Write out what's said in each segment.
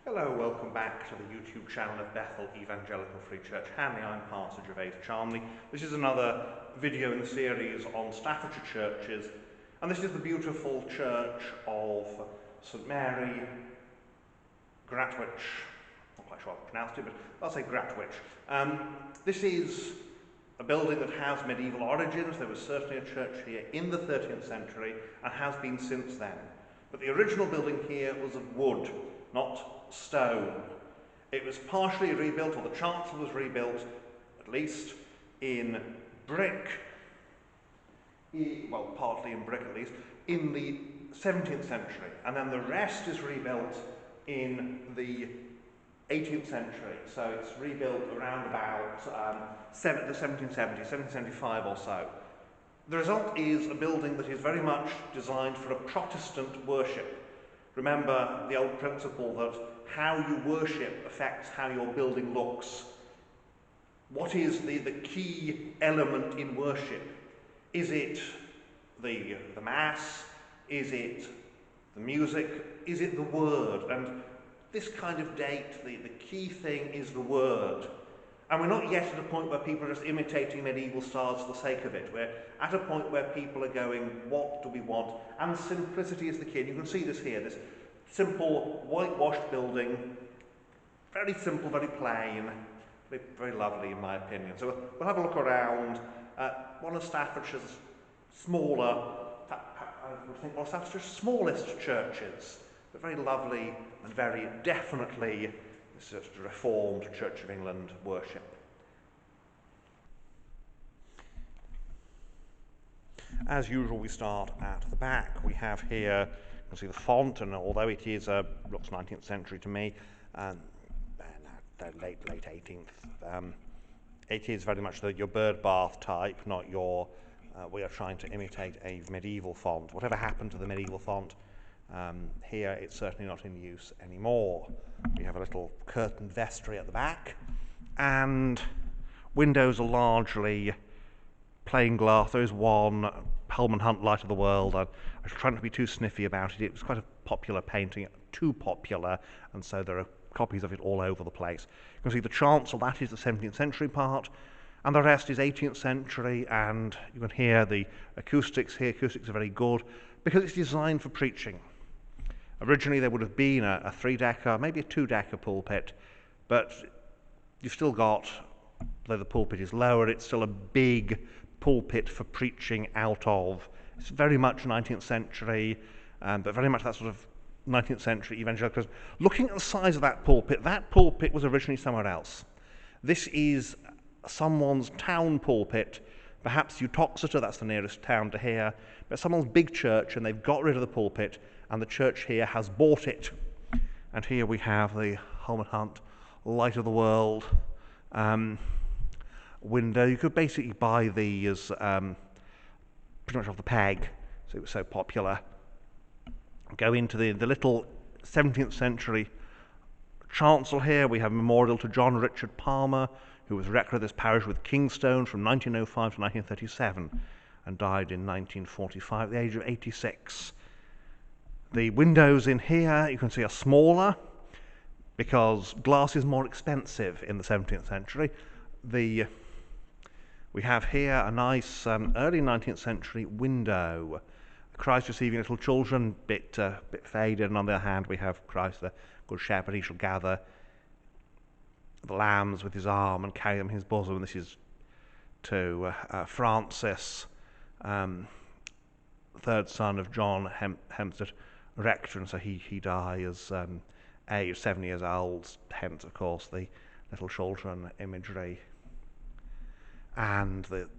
Hello, welcome back to the YouTube channel of Bethel Evangelical Free Church Hanley. I'm Pastor Gervais Charmley. This is another video in the series on Staffordshire churches, and this is the beautiful church of St Mary, Gratwich. Not quite sure how I pronounced it, but I'll say Gratwich. This is a building that has medieval origins. There was certainly a church here in the 13th century and has been since then. But the original building here was of wood, not stone. It was partially rebuilt, or the chancel was rebuilt, at least, in brick, well, partly in brick at least, in the 17th century. And then the rest is rebuilt in the 18th century. So it's rebuilt around about the 1770s, 1775 or so. The result is a building that is very much designed for a Protestant worship. Remember the old principle that how you worship affects how your building looks. What is the key element in worship? Is it the Mass? Is it the music? Is it the Word? And this kind of date, the key thing is the Word. And we're not yet at a point where people are just imitating medieval styles for the sake of it. We're at a point where people are going, what do we want? And simplicity is the key. And you can see this here, this simple whitewashed building, very simple, very plain, very, very lovely in my opinion. So we'll have a look around at one of Staffordshire's smaller, I would think one of Staffordshire's smallest churches, but very lovely and very definitely sort of Reformed Church of England worship. As usual, we start at the back. We have here, you can see the font, and although it is looks 19th century to me, late 18th, it is very much your bird bath type, not your. We are trying to imitate a medieval font. Whatever happened to the medieval font? Here, it's certainly not in use anymore. We have a little curtained vestry at the back, and windows are largely plain glass. There is one Hellman Hunt Light of the World. I was trying not to be too sniffy about it. It was quite a popular painting, too popular, and so there are copies of it all over the place. You can see the chancel, that is the 17th century part, and the rest is 18th century, and you can hear the acoustics here. Acoustics are very good because it's designed for preaching. Originally there would have been a three-decker, maybe a two-decker pulpit, but you've still got, though the pulpit is lower, it's still a big pulpit for preaching out of. It's very much 19th century, but very much that sort of 19th century evangelicalism. Looking at the size of that pulpit was originally somewhere else. This is someone's town pulpit, perhaps Uttoxeter, that's the nearest town to here, but someone's big church, and they've got rid of the pulpit, and the church here has bought it. And here we have the Hellman Hunt Light of the World window. You could basically buy these pretty much off the peg, so it was so popular. Go into the little 17th century chancel here. We have a memorial to John Richard Palmer, who was rector of this parish with Kingstone from 1905 to 1937 and died in 1945 at the age of 86. The windows in here, you can see, are smaller because glass is more expensive in the 17th century. We have here a nice early 19th century window. Christ receiving little children, bit faded, and on the other hand we have Christ the Good Shepherd. He shall gather the lambs with his arm and carry them in his bosom. This is to Francis, third son of John Hempstead, rector, and so he dies aged 7 years old, hence of course the little children imagery. And the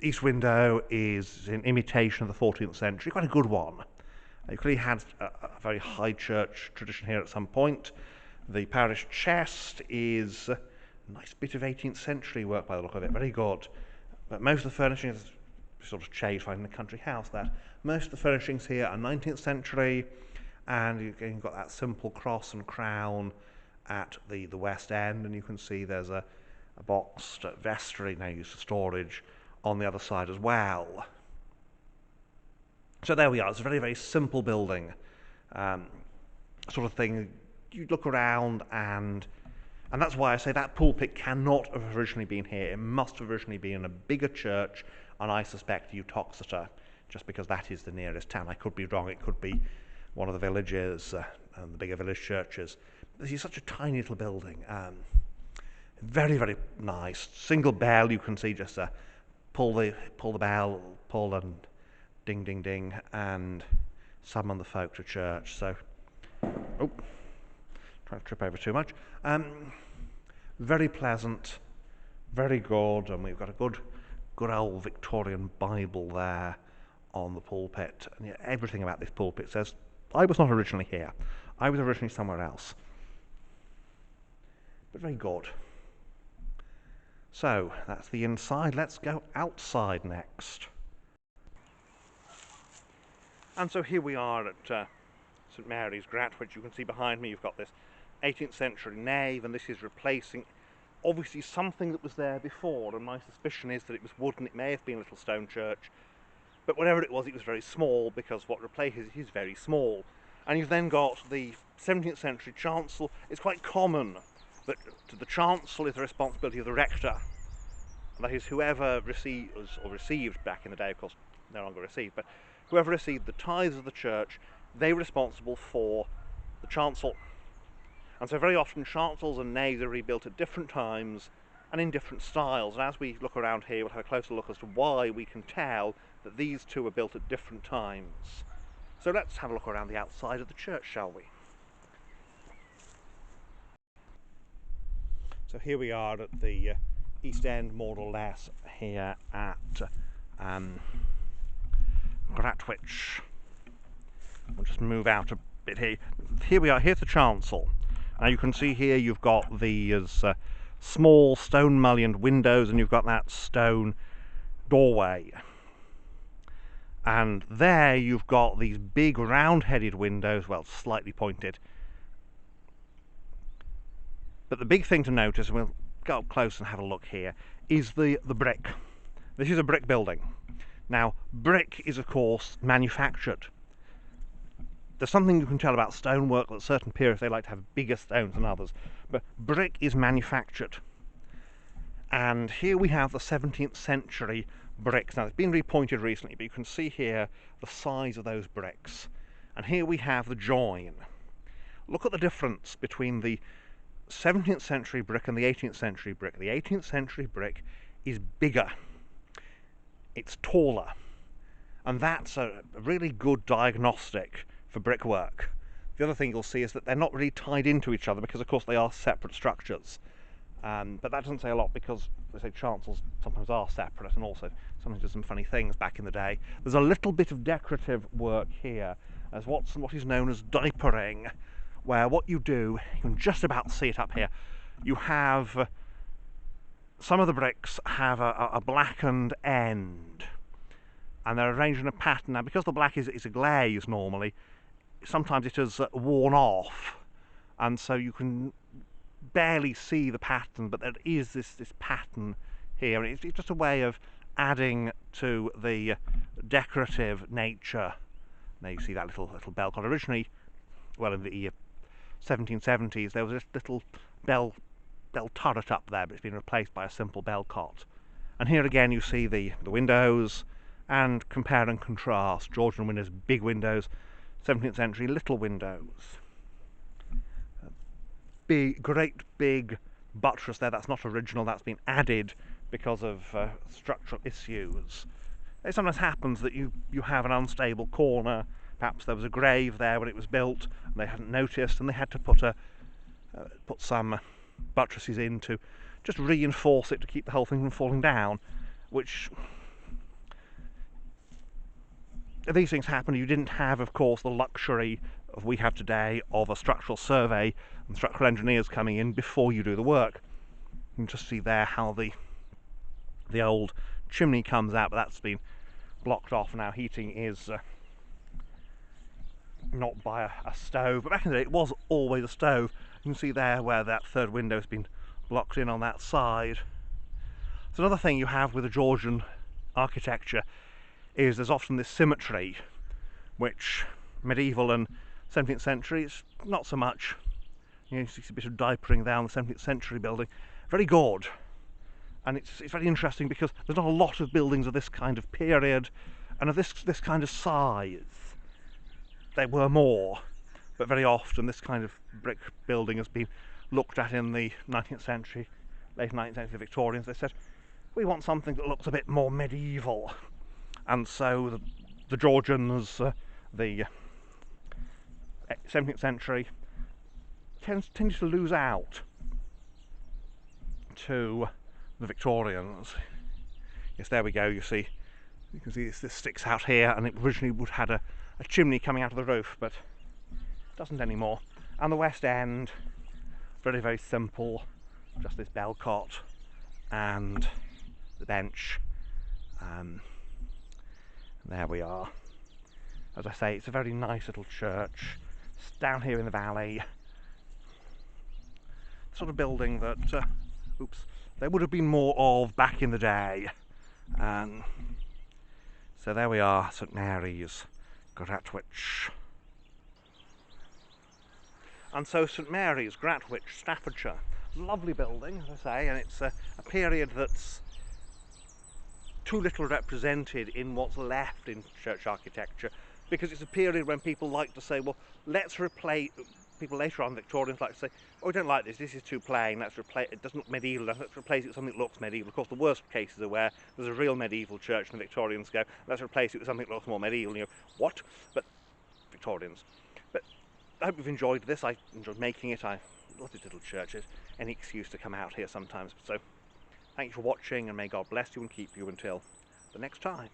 east window is in imitation of the 14th century, quite a good one. You clearly had a very high church tradition here at some point. The parish chest is a nice bit of 18th century work by the look of it, very good. But most of the furnishing is sort of shade finding in a country house that. Most of the furnishings here are 19th century, and you've got that simple cross and crown at the west end, and you can see there's a boxed vestry now used for storage on the other side as well. So there we are. It's a very, very simple building. Sort of thing you look around, and that's why I say that pulpit cannot have originally been here. It must have originally been in a bigger church, and I suspect Uttoxeter, just because that is the nearest town. I could be wrong. It could be one of the villages, and the bigger village churches. This is such a tiny little building. Very, very nice. Single bell, you can see, just pull the bell, pull, and ding, ding, ding, and summon the folk to church. So, oh, trying to trip over too much. Very pleasant, very good, and we've got a good old Victorian Bible there on the pulpit. And everything about this pulpit says, I was not originally here. I was originally somewhere else. But very good. So, that's the inside. Let's go outside next. And so here we are at St Mary's, Gratwich. You can see behind me you've got this 18th century nave, and this is replacing obviously something that was there before, and my suspicion is that it was wooden. It may have been a little stone church, but whatever it was very small, because what replaces it is very small. And you've then got the 17th century chancel. It's quite common that the chancel is the responsibility of the rector. And that is whoever received back in the day, of course, no longer received, but whoever received the tithes of the church, they were responsible for the chancel. And so very often chancels and naves are rebuilt at different times and in different styles. And as we look around here, we'll have a closer look as to why we can tell that these two were built at different times. So let's have a look around the outside of the church, shall we? So here we are at the East End, more or less, here at Gratwich. We'll just move out a bit here. Here we are, here's the chancel. Now you can see here you've got these small stone mullioned windows, and you've got that stone doorway. And there you've got these big round-headed windows, well, slightly pointed. But the big thing to notice, and we'll go up close and have a look here, is the brick. This is a brick building. Now, brick is, of course, manufactured. There's something you can tell about stonework, that certain periods they like to have bigger stones than others. But brick is manufactured. And here we have the 17th century bricks. Now, it's been repointed recently, but you can see here the size of those bricks. And here we have the join. Look at the difference between the 17th century brick and the 18th century brick. The 18th century brick is bigger. It's taller. And that's a really good diagnostic for brickwork. The other thing you'll see is that they're not really tied into each other, because of course they are separate structures. But that doesn't say a lot, because they say chancels sometimes are separate, and also sometimes do some funny things back in the day. There's a little bit of decorative work here as what is known as diapering, where what you do, you can just about see it up here, you have some of the bricks have a blackened end, and they're arranged in a pattern. Now, because the black is a glaze normally, sometimes it has worn off, and so you can barely see the pattern, but there is this pattern here, and it's just a way of adding to the decorative nature. Now you see that little bell cot. Originally, well, in the 1770s, there was this little bell turret up there, but it's been replaced by a simple bell cot. And here again you see the windows, and compare and contrast. Georgian windows, big windows, 17th century little windows. Great big buttress there. That's not original, that's been added because of structural issues. It sometimes happens that you have an unstable corner. Perhaps there was a grave there when it was built and they hadn't noticed, and they had to put some buttresses in to just reinforce it to keep the whole thing from falling down, which these things happen. You didn't have, of course, the luxury of we have today of a structural survey and structural engineers coming in before you do the work. You can just see there how the old chimney comes out, but that's been blocked off now. Heating is not by a stove, but back in the day it was always a stove. You can see there where that third window has been blocked in on that side. So another thing you have with the Georgian architecture is there's often this symmetry, which medieval and 17th century is not so much. You see a bit of diapering down the 17th century building. Very good. And it's very interesting because there's not a lot of buildings of this kind of period and of this kind of size. There were more, but very often this kind of brick building has been looked at in the 19th century, late 19th century Victorians. They said, we want something that looks a bit more medieval. And so the Georgians, the 17th century, tends to lose out to the Victorians. Yes, there we go, you can see this sticks out here, and it originally would have had a chimney coming out of the roof, but it doesn't anymore. And the West End, very, very simple, just this bell cot and the bench. There we are. As I say, it's a very nice little church. It's down here in the valley. The sort of building that, there would have been more of back in the day. So there we are, St Mary's, Gratwich. And so St Mary's, Gratwich, Staffordshire. Lovely building, as I say, and it's a period that's too little represented in what's left in church architecture, because it's a period when people like to say, well, let's replace, people later on, Victorians, like to say, oh, we don't like this is too plain, let's replace it, doesn't look medieval, let's replace it with something that looks medieval. Of course, the worst cases are where there's a real medieval church and the Victorians go, let's replace it with something that looks more medieval, and you go, what? But Victorians. But I hope you've enjoyed this. I enjoyed making it. I love these little churches. Any excuse to come out here sometimes. So thank you for watching, and may God bless you and keep you until the next time.